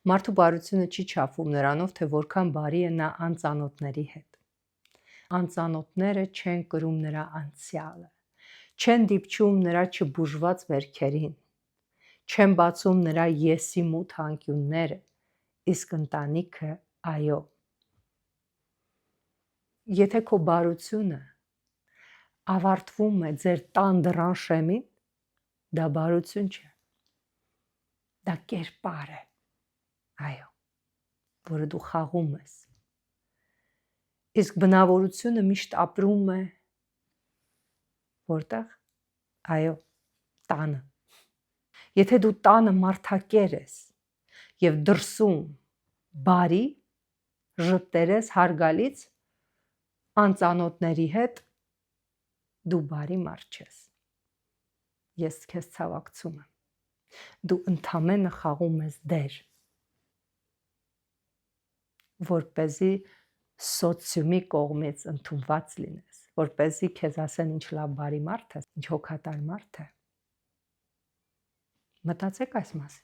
Մարդու բարությունը չի չափվում նրանով, թե որքան բարի է նա անծանոթների հետ։ Անծանոթները չեն կրում նրա անցյալը, չեն դիպչում նրա չբուժված վերքերին, չեն բացում նրա եսի մութ անկյունները, իսկ ընտանիքը այո։ Եթե քո բարությունը ավարտվում է ձեր տան դռան շեմին, դա բարություն չէ, դա կերպար է, այո, որը դու խաղում ես։ Իսկ բնավորությունը միշտ ապրում է որտեղ, այո, տանը։ Եթե դու տանը մարդակեր ես և դրսում բարի, ժպտերես հարգալից անծանոթների հետ, դու բարի մարդ չես։ Ես քեզ ցավակցում եմ։ Դու ընդամենը խաղում ես դեր, որպեսզի սոցիումի կողմից ընդունված լինես, որպեսզի քեզ ասեն ինչ լավ բարի մարդ ես, ինչ հոգատար մարդ է։ Մտածեք այս մասին։